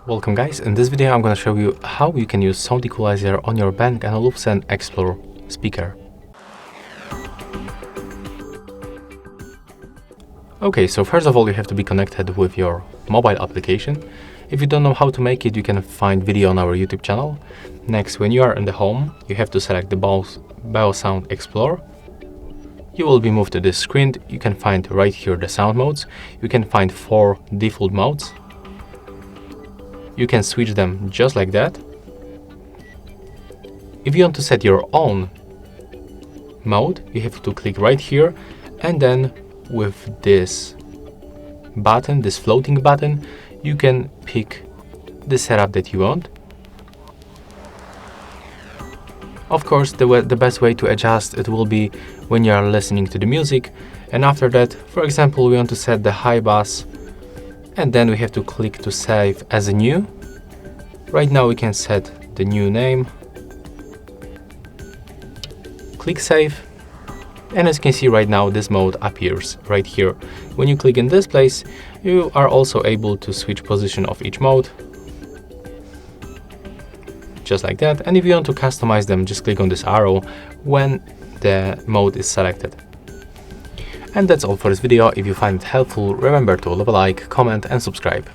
Welcome guys, in this video I'm going to show you how you can use sound equalizer on your bang&olufsenexplore speaker. Okay, so first of all you have to be connected with your mobile application. If you don't know how to make it, you can find video on our YouTube channel. Next, when you are in the home, you have to select the bang&olufsen Explore. You will be moved to this screen. You can find right here the sound modes. You can find 4 default modes. You can switch them just like that. If you want to set your own mode, you have to click right here, and then with this button, this floating button, you can pick the setup that you want. Of course, the best way to adjust it will be when you are listening to the music, and after that, for example, we want to set the high bass, and then we have to click to save as a new. Right now we can set the new name, click save, and as you can see right now this mode appears right here. When you click in this place, you are also able to switch position of each mode, just like that. And if you want to customize them, just click on this arrow when the mode is selected. And that's all for this video. If you find it helpful, remember to leave a like, comment and subscribe.